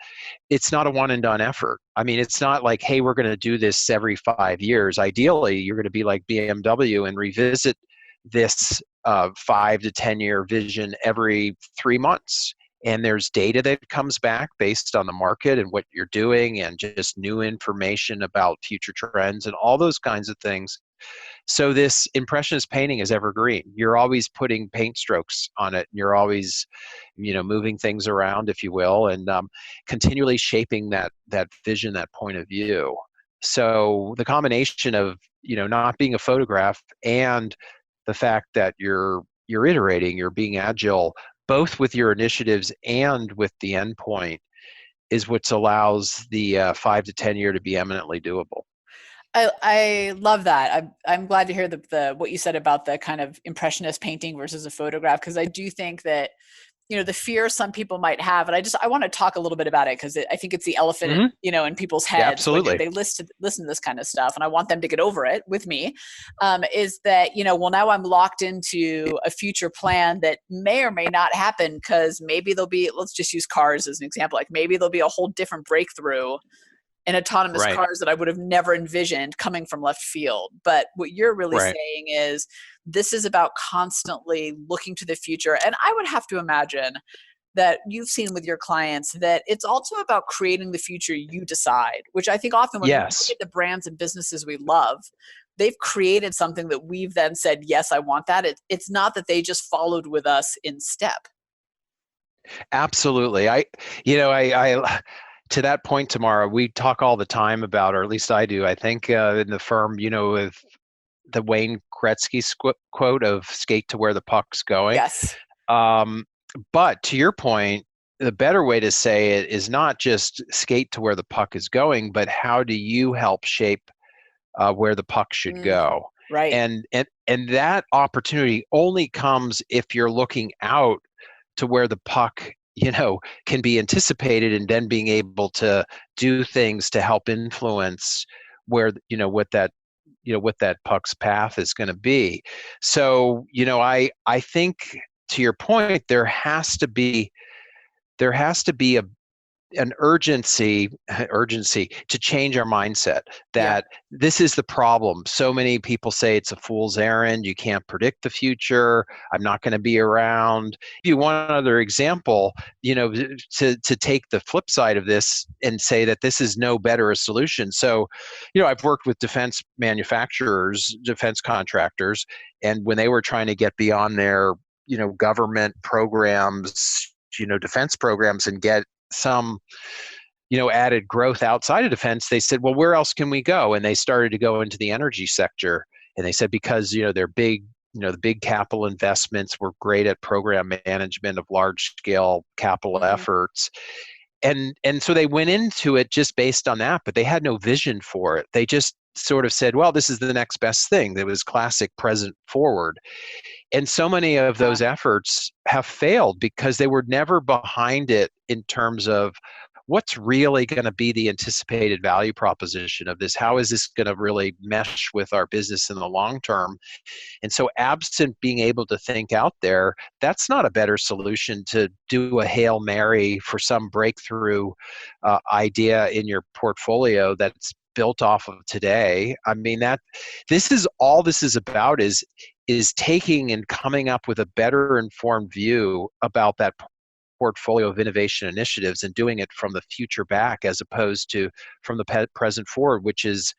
S4: it's not a one and done effort. I mean, it's not like, hey, we're going to do this every 5 years. Ideally, you're going to be like BMW and revisit this 5 to 10 year vision every 3 months. And there's data that comes back based on the market and what you're doing, and just new information about future trends and all those kinds of things. So this impressionist painting is evergreen. You're always putting paint strokes on it. You're always, moving things around, if you will, and continually shaping that vision, that point of view. So the combination of, not being a photograph, and the fact that you're iterating, you're being agile, both with your initiatives and with the endpoint, is what allows the 5 to 10 year to be eminently doable.
S3: I love that. I'm glad to hear the what you said about the kind of impressionist painting versus a photograph, because I do think that the fear some people might have, and I want to talk a little bit about it because I think it's the elephant, in people's
S4: Yeah,
S3: heads when
S4: absolutely.
S3: they listen to this kind of stuff, and I want them to get over it with me. Is that well, now I'm locked into a future plan that may or may not happen because maybe there'll be, let's just use cars as an example, like maybe there'll be a whole different breakthrough in autonomous
S4: Right.
S3: cars that I would have never envisioned coming from left field. But what you're really
S4: Right.
S3: saying is this is about constantly looking to the future. And I would have to imagine that you've seen with your clients that it's also about creating the future you decide, which I think often when we look
S4: Yes.
S3: at the brands and businesses we love, they've created something that we've then said, yes, I want that. It's not that they just followed with us in step.
S4: Absolutely. I to that point, Tamara, we talk all the time about, or at least I do, I think in the firm, with the Wayne Gretzky quote of skate to where the puck's going.
S3: Yes.
S4: But to your point, the better way to say it is not just skate to where the puck is going, but how do you help shape where the puck should go?
S3: Right.
S4: And that opportunity only comes if you're looking out to where the puck can be anticipated, and then being able to do things to help influence where what that puck's path is going to be. So I think, to your point, there has to be an urgency to change our mindset that this is the problem. So many people say it's a fool's errand. You can't predict the future. I'm not going to be around. If you want another example, to take the flip side of this and say that this is no better a solution. So, I've worked with defense manufacturers, defense contractors, and when they were trying to get beyond their, government programs, defense programs, and get some added growth outside of defense, they said, well, where else can we go? And they started to go into the energy sector, and they said because they're big, the big capital investments, were great at program management of large scale capital efforts, and so they went into it just based on that, but they had no vision for it. They just sort of said, well, this is the next best thing. That was classic present forward. And so many of those efforts have failed because they were never behind it in terms of what's really going to be the anticipated value proposition of this. How is this going to really mesh with our business in the long term? And so absent being able to think out there, that's not a better solution to do a Hail Mary for some breakthrough idea in your portfolio that's built off of today. I mean, this is about is taking and coming up with a better informed view about that portfolio of innovation initiatives and doing it from the future back as opposed to from the present forward, which is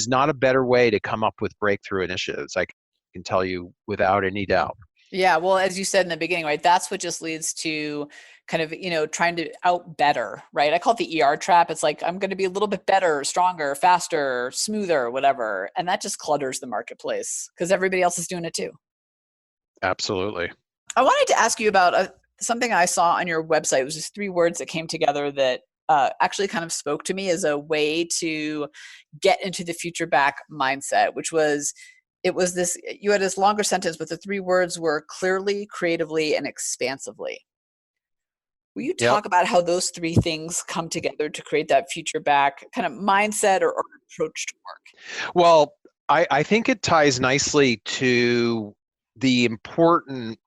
S4: not a better way to come up with breakthrough initiatives. I can tell you without any doubt.
S3: Yeah, well, as you said in the beginning, right, that's what just leads to kind of, trying to out better, right? I call it the ER trap. It's like, I'm going to be a little bit better, stronger, faster, smoother, whatever. And that just clutters the marketplace because everybody else is doing it too.
S4: Absolutely.
S3: I wanted to ask you about something I saw on your website. It was just 3 words that came together that actually kind of spoke to me as a way to get into the future back mindset, which was, you had this longer sentence, but the 3 words were clearly, creatively, and expansively. Will you talk about how those 3 things come together to create that future back kind of mindset or approach to work?
S4: Well, I think it ties nicely to the important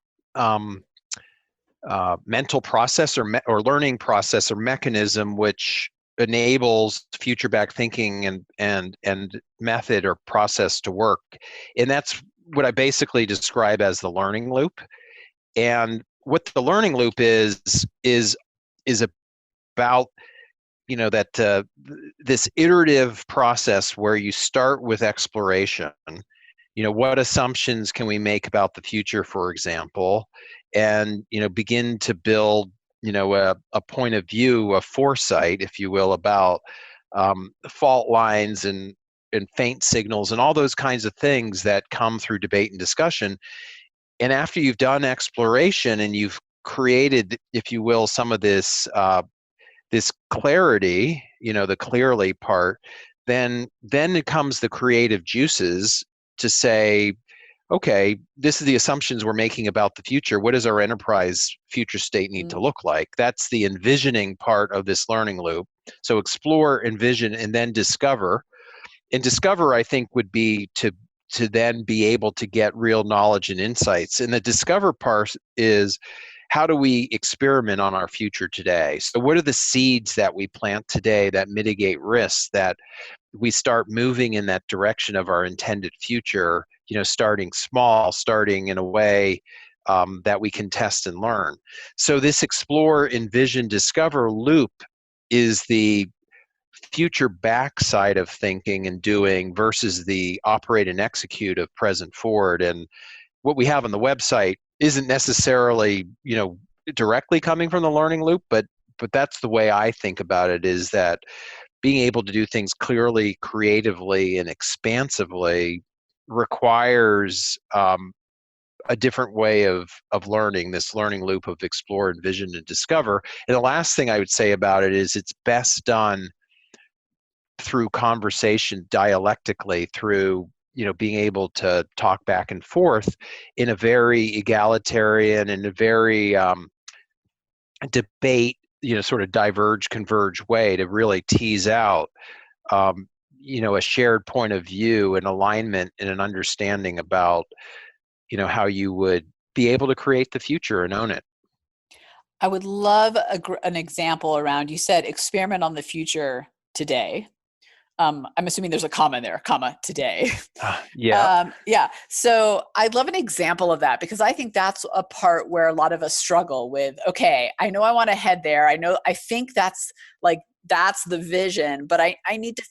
S4: mental process or learning process or mechanism which enables future back thinking and method or process to work. And that's what I basically describe as the learning loop. And what the learning loop is about, that this iterative process where you start with exploration. What assumptions can we make about the future, for example, and begin to build a point of view, a foresight, if you will, about fault lines and faint signals and all those kinds of things that come through debate and discussion. And after you've done exploration and you've created, if you will, some of this clarity, the clearly part, then it comes the creative juices to say, okay, this is the assumptions we're making about the future. What does our enterprise future state need to look like? That's the envisioning part of this learning loop. So explore, envision, and then discover. And discover, I think, would be to then be able to get real knowledge and insights. And the discover part is, how do we experiment on our future today? So what are the seeds that we plant today that mitigate risks, that we start moving in that direction of our intended future, starting small, starting in a way that we can test and learn. So this explore, envision, discover loop is the future backside of thinking and doing versus the operate and execute of present forward. And what we have on the website isn't necessarily, directly coming from the learning loop, but that's the way I think about it, is that being able to do things clearly, creatively, and expansively requires a different way of learning, this learning loop of explore, envision, and discover. And the last thing I would say about it is it's best done through conversation, dialectically, through being able to talk back and forth in a very egalitarian and a very debate, sort of diverge, converge way to really tease out, a shared point of view, an alignment, and an understanding about, how you would be able to create the future and own it.
S3: I would love an example around, you said experiment on the future today. I'm assuming there's a comma in there, comma, today.
S4: Yeah.
S3: Yeah. So I'd love an example of that, because I think that's a part where a lot of us struggle with, okay, I know I want to head there. I think that's the vision, but I need to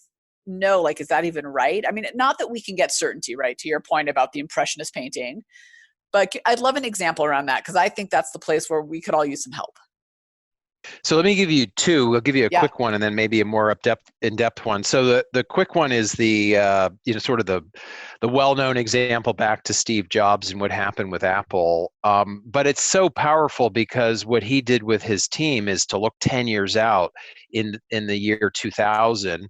S3: know, is that even right? I mean, not that we can get certainty, right? To your point about the Impressionist painting, but I'd love an example around that, because I think that's the place where we could all use some help.
S4: So let me give you two. I'll give you a
S3: Yeah.
S4: quick one and then maybe a more in-depth one. So the quick one is the sort of the well-known example back to Steve Jobs and what happened with Apple. But it's so powerful because what he did with his team is to look 10 years out in the year 2000.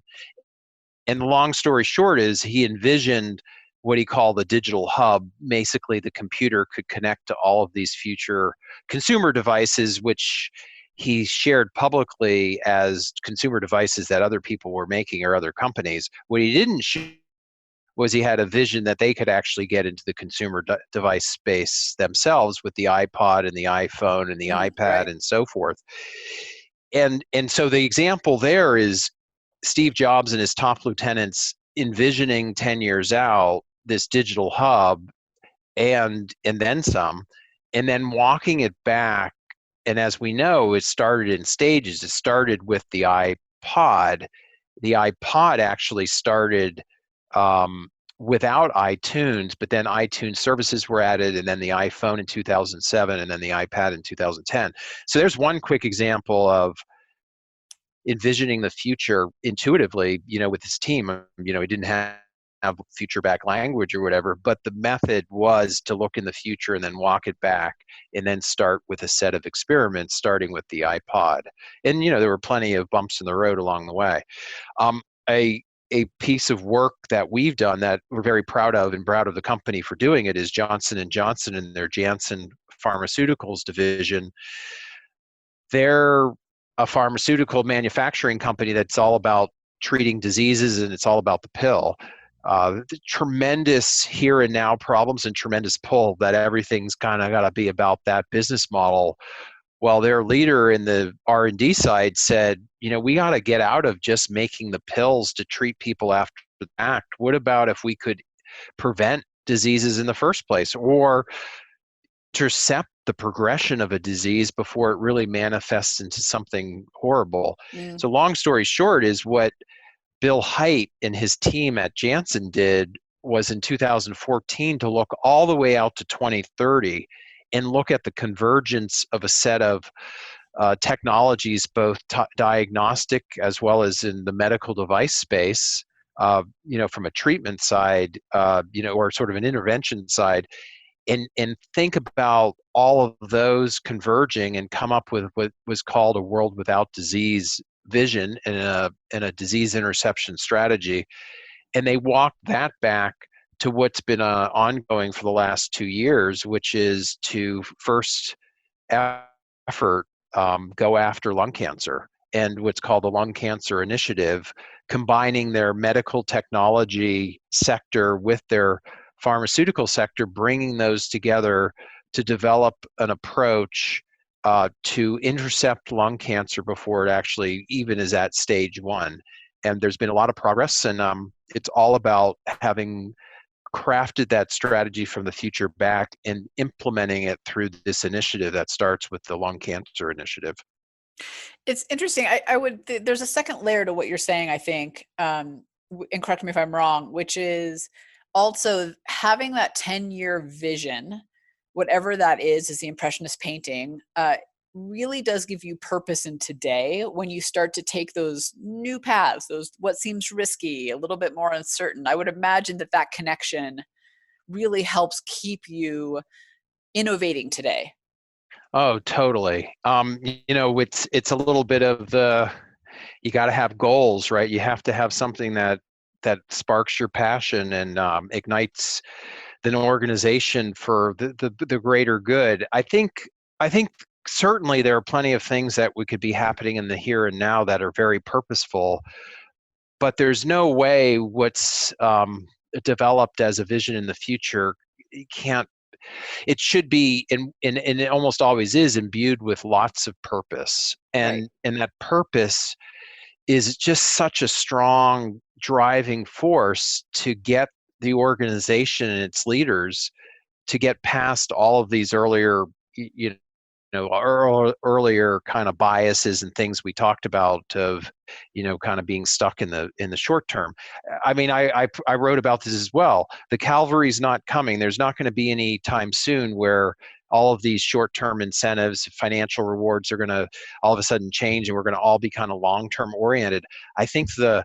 S4: And the long story short is he envisioned what he called the digital hub. Basically, the computer could connect to all of these future consumer devices, which he shared publicly as consumer devices that other people were making or other companies. What he didn't share was he had a vision that they could actually get into the consumer device space themselves with the iPod and the iPhone and the iPad, right, and so forth. And so the example there is Steve Jobs and his top lieutenants envisioning 10 years out this digital hub and then some, and then walking it back. And as we know, it started in stages. It started with the iPod. The iPod actually started without iTunes, but then iTunes services were added, and then the iPhone in 2007, and then the iPad in 2010. So there's one quick example of envisioning the future intuitively, with his team. He didn't have future back language or whatever, but the method was to look in the future and then walk it back and then start with a set of experiments, starting with the iPod. And, there were plenty of bumps in the road along the way. A piece of work that we've done that we're very proud of, and proud of the company for doing it, is Johnson & Johnson and their Janssen Pharmaceuticals division. They're a pharmaceutical manufacturing company that's all about treating diseases, and it's all about the pill. The tremendous here and now problems and tremendous pull that everything's kind of got to be about that business model. Well, their leader in the R&D side said, we got to get out of just making the pills to treat people after the fact. What about if we could prevent diseases in the first place, or intercept the progression of a disease before it really manifests into something horrible? So long story short is what Bill Haidt and his team at Janssen did was in 2014 to look all the way out to 2030 and look at the convergence of a set of technologies, both diagnostic as well as in the medical device space, from a treatment side, or sort of an intervention side, and think about all of those converging and come up with what was called a world without disease vision and a disease interception strategy. And they walked that back to what's been ongoing for the last 2 years, which is to first effort go after lung cancer and what's called the Lung Cancer Initiative, combining their medical technology sector with their pharmaceutical sector, bringing those together to develop an approach to intercept lung cancer before it actually even is at stage 1. And there's been a lot of progress, and it's all about having crafted that strategy from the future back and implementing it through this initiative that starts with the Lung Cancer Initiative.
S3: It's interesting. There's a second layer to what you're saying, I think, and correct me if I'm wrong, which is also having that 10-year vision, whatever that is the Impressionist painting, really does give you purpose in today when you start to take those new paths, those what seems risky, a little bit more uncertain. I would imagine that connection really helps keep you innovating today.
S4: Oh, totally. It's a little bit of you got to have goals, right? You have to have something that sparks your passion and ignites an organization for the greater good. I think certainly there are plenty of things that could be happening in the here and now that are very purposeful, but there's no way what's developed as a vision in the future can't. It should be, and it almost always is, imbued with lots of purpose, and that purpose is just such a strong driving force to get the organization and its leaders to get past all of these earlier earlier kind of biases and things we talked about of kind of being stuck in the short term. I mean, I wrote about this as well. The cavalry's not coming. There's not going to be any time soon where all of these short-term incentives, financial rewards are going to all of a sudden change, and we're going to all be kind of long-term oriented. I think the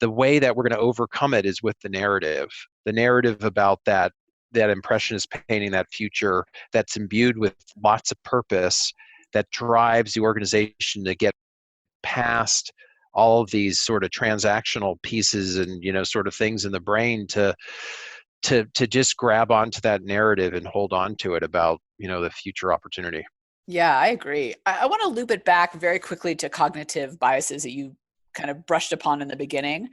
S4: way that we're going to overcome it is with the narrative about that impressionist painting, that future that's imbued with lots of purpose, that drives the organization to get past all of these sort of transactional pieces and sort of things in the brain to just grab onto that narrative and hold on to it about the future opportunity.
S3: Yeah, I agree. I want to loop it back very quickly to cognitive biases that you kind of brushed upon in the beginning.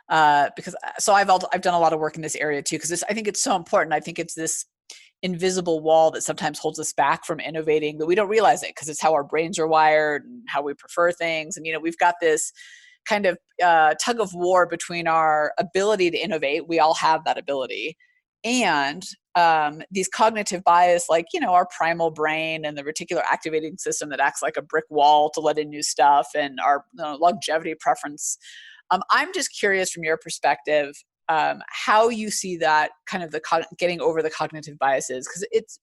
S3: Because I've done a lot of work in this area too, because I think it's so important. I think it's this invisible wall that sometimes holds us back from innovating, but we don't realize it because it's how our brains are wired and how we prefer things. And we've got this kind of tug of war between our ability to innovate. We all have that ability, and these cognitive bias, like our primal brain and the reticular activating system that acts like a brick wall to let in new stuff, and our longevity preference. I'm just curious from your perspective, how you see that kind of getting over the cognitive biases, because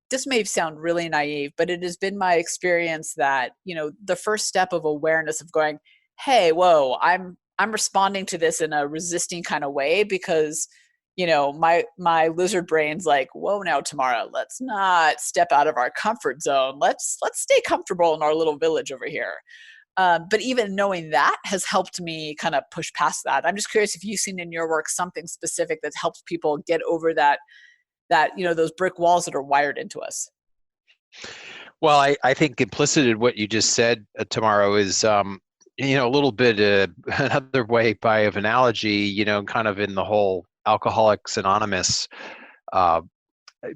S3: this may sound really naive, but it has been my experience that the first step of awareness of going, hey, whoa, I'm responding to this in a resisting kind of way because my lizard brain's like, whoa, now Tamara, let's not step out of our comfort zone. Let's stay comfortable in our little village over here. But even knowing that has helped me kind of push past that. I'm just curious if you've seen in your work something specific that helps people get over that those brick walls that are wired into us.
S4: Well, I think implicit in what you just said, Tamara, is a little bit another way by of analogy, kind of in the whole Alcoholics Anonymous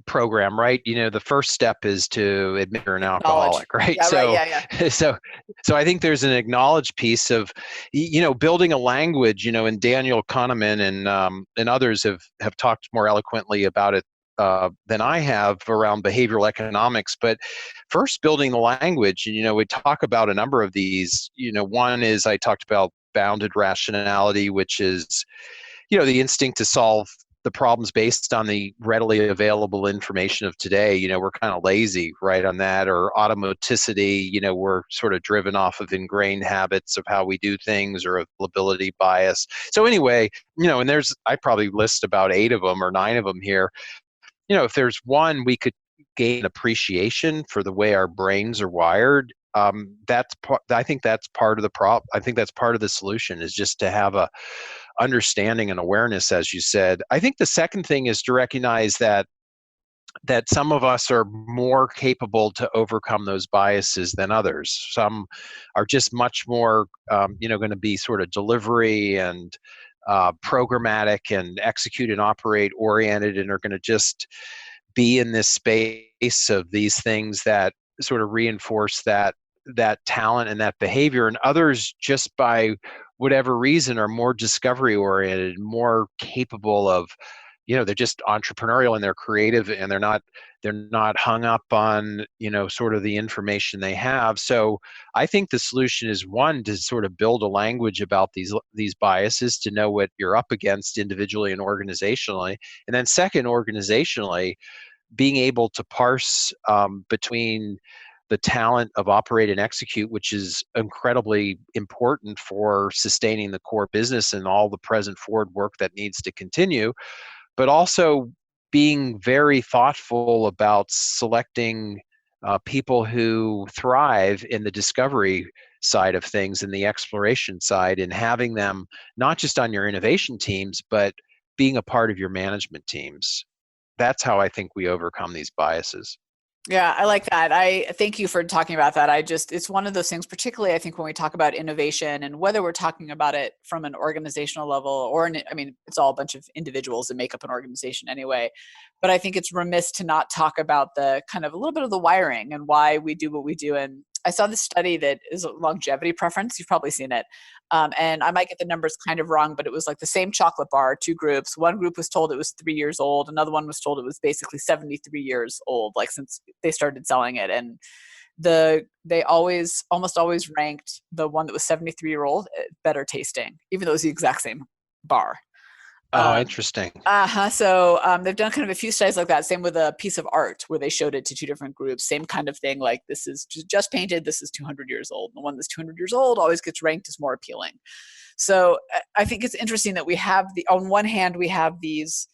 S4: program, right? The first step is to admit you're an alcoholic, right?
S3: Yeah,
S4: so,
S3: right, yeah.
S4: so I think there's an acknowledged piece of, building a language. And Daniel Kahneman and others have talked more eloquently about it than I have around behavioral economics. But first, building the language. We talk about a number of these. One is I talked about bounded rationality, which is the instinct to solve the problems based on the readily available information of today. We're kind of lazy, right, on that. Or automaticity, we're sort of driven off of ingrained habits of how we do things, or availability bias. So anyway, and I probably list about 8 of them or 9 of them here. If there's one we could gain appreciation for the way our brains are wired, I think that's part of the problem. I think that's part of the solution, is just to have a understanding and awareness, as you said. I think the second thing is to recognize that some of us are more capable to overcome those biases than others. Some are just much more, going to be sort of delivery and programmatic and execute and operate oriented, and are going to just be in this space of these things that sort of reinforce that talent and that behavior. And others, just by whatever reason, are more discovery oriented, more capable of, they're just entrepreneurial and they're creative, and they're not hung up on, sort of the information they have. So I think the solution is, one, to sort of build a language about these biases, to know what you're up against individually and organizationally. And then second, organizationally, being able to parse between the talent of operate and execute, which is incredibly important for sustaining the core business and all the present forward work that needs to continue, but also being very thoughtful about selecting people who thrive in the discovery side of things and the exploration side, and having them not just on your innovation teams, but being a part of your management teams. That's how I think we overcome these biases.
S3: Yeah, I like that. I thank you for talking about that. It's one of those things, particularly I think when we talk about innovation, and whether we're talking about it from an organizational level or, it's all a bunch of individuals that make up an organization anyway. But I think it's remiss to not talk about the kind of a little bit of the wiring and why we do what we do. And I saw this study that is a longevity preference. You've probably seen it. And I might get the numbers kind of wrong, but it was like the same chocolate bar, two groups. One group was told it was 3 years old. Another one was told it was basically 73 years old, like since they started selling it. And they almost always ranked the one that was 73-year-old better tasting, even though it was the exact same bar.
S4: Oh, interesting.
S3: So they've done kind of a few studies like that. Same with a piece of art where they showed it to two different groups. Same kind of thing. Like, this is just painted. This is 200 years old. The one that's 200 years old always gets ranked as more appealing. So I think it's interesting that we have on one hand, we have these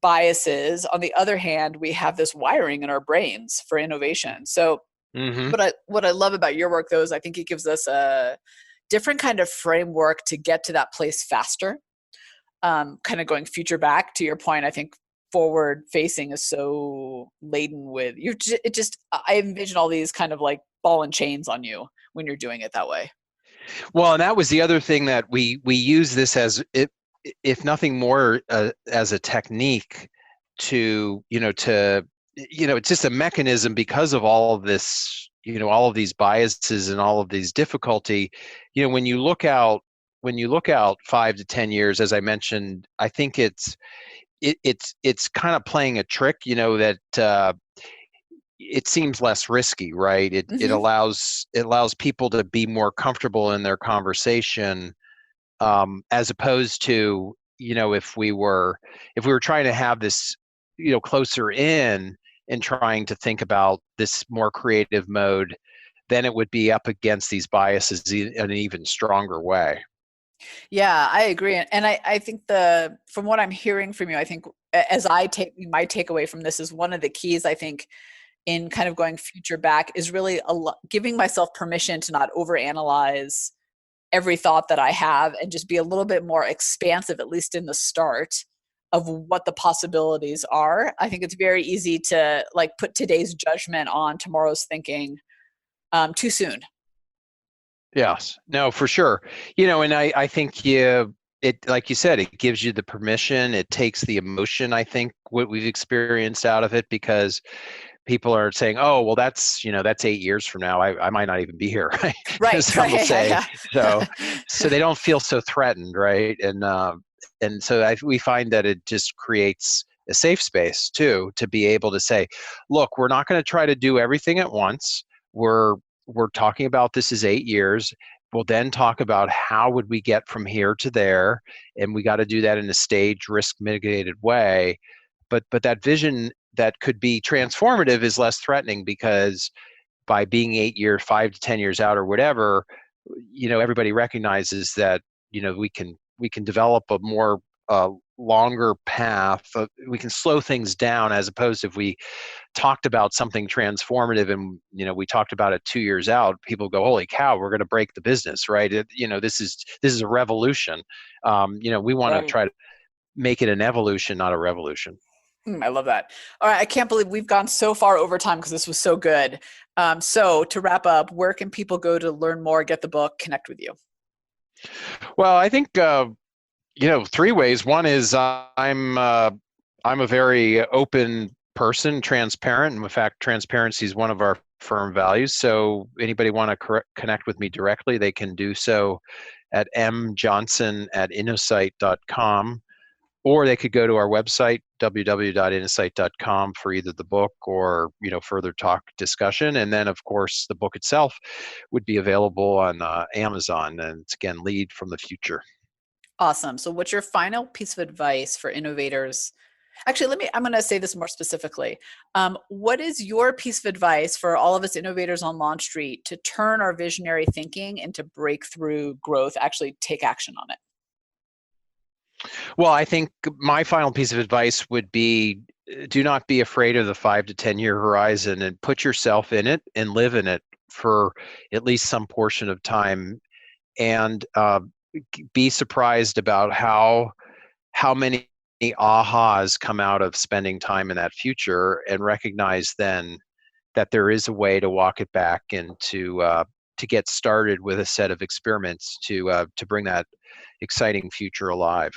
S3: biases. On the other hand, we have this wiring in our brains for innovation. So what I love about your work, though, is I think it gives us a different kind of framework to get to that place faster. Kind of going future back to your point, I think forward facing is so laden with I envision all these kind of like ball and chains on you when you're doing it that way.
S4: Well, and that was the other thing, that we use this as, if nothing more, as a technique to, it's just a mechanism because of all of this, all of these biases and all of these difficulty. When you look out 5 to 10 years, as I mentioned, I think it's kind of playing a trick, that it seems less risky, right? It allows people to be more comfortable in their conversation, as opposed to, if we were trying to have this, closer in and trying to think about this more creative mode, then it would be up against these biases in an even stronger way.
S3: Yeah, I agree. And I think from what I'm hearing from you, I think as my takeaway from this is one of the keys, I think, in kind of going future back is really giving myself permission to not overanalyze every thought that I have, and just be a little bit more expansive, at least in the start, of what the possibilities are. I think it's very easy to like put today's judgment on tomorrow's thinking too soon.
S4: Yes, no, for sure. And I think like you said, it gives you the permission. It takes the emotion, I think, what we've experienced out of it, because people are saying, "Oh, well, that's 8 years from now. I might not even be here." Right.
S3: Right.
S4: Some will say.
S3: Yeah.
S4: So they don't feel so threatened, right? And so we find that it just creates a safe space too, to be able to say, "Look, we're not going to try to do everything at once. We're talking about this is 8 years. We'll then talk about how would we get from here to there, and we got to do that in a staged, risk mitigated way." But that vision that could be transformative is less threatening, because by being 8 years, 5 to 10 years out, or whatever, everybody recognizes that we can develop a more longer path. We can slow things down, as opposed to if we talked about something transformative and we talked about it 2 years out, people go, holy cow, we're going to break the business, right? This is a revolution. We want to try to make it an evolution, not a revolution.
S3: I love that. All right. I can't believe we've gone so far over time because this was so good. So to wrap up, where can people go to learn more, get the book, connect with you?
S4: Well, I think, 3 ways. One is I'm a very open person, transparent. And in fact, transparency is one of our firm values. So anybody want to connect with me directly, they can do so at mjohnson@innosight.com, or they could go to our website, www.innosight.com, for either the book or further talk discussion. And then, of course, the book itself would be available on Amazon. And it's, again, Lead from the Future.
S3: Awesome. So what's your final piece of advice for innovators? Actually, I'm going to say this more specifically. What is your piece of advice for all of us innovators on Launch Street to turn our visionary thinking into breakthrough growth, actually take action on it?
S4: Well, I think my final piece of advice would be, do not be afraid of the 5 to 10 year horizon, and put yourself in it and live in it for at least some portion of time, and be surprised about how many ahas come out of spending time in that future, and recognize then that there is a way to walk it back and to get started with a set of experiments to bring that exciting future alive.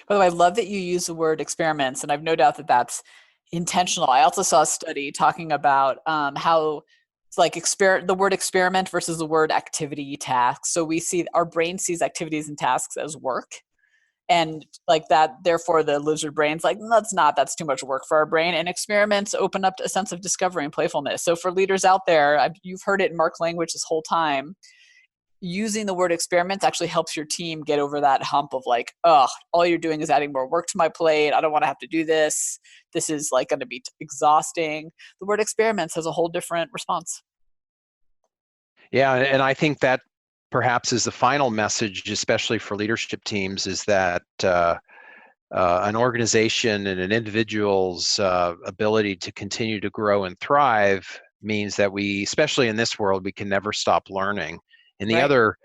S3: By the way, I love that you use the word experiments, and I've no doubt that that's intentional. I also saw a study talking about how it's like the word experiment versus the word activity, task. So our brain sees activities and tasks as work, and like that, therefore the lizard brain's like, that's too much work for our brain. And experiments open up a sense of discovery and playfulness. So for leaders out there, you've heard it in Mark language this whole time. Using the word experiments actually helps your team get over that hump of like, all you're doing is adding more work to my plate. I don't want to have to do this. This is like going to be exhausting. The word experiments has a whole different response.
S4: Yeah, and I think that perhaps is the final message, especially for leadership teams, is that an organization and an individual's ability to continue to grow and thrive means that we, especially in this world, we can never stop learning. And the other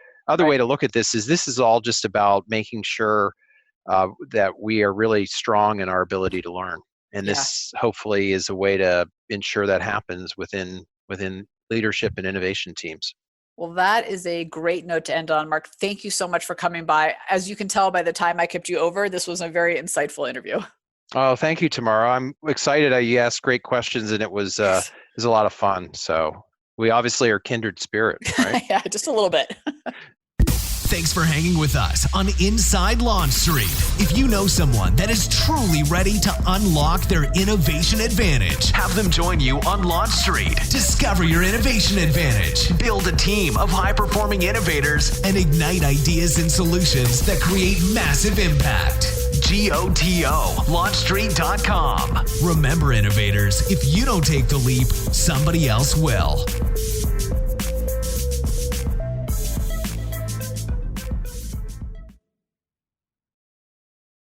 S4: way to look at this is all just about making sure that we are really strong in our ability to learn. And this hopefully is a way to ensure that happens within leadership and innovation teams.
S3: Well, that is a great note to end on. Mark, thank you so much for coming by. As you can tell by the time I kept you over, this was a very insightful interview.
S4: Oh, thank you, Tamara. I'm excited. You asked great questions, and it was a lot of fun. So we obviously are kindred spirits, right?
S3: Yeah, just a little bit.
S1: Thanks for hanging with us on Inside Launch Street. If you know someone that is truly ready to unlock their innovation advantage, have them join you on Launch Street. Discover your innovation advantage. Build a team of high-performing innovators and ignite ideas and solutions that create massive impact. GOTO, launchstreet.com. Remember, innovators, if you don't take the leap, somebody else will.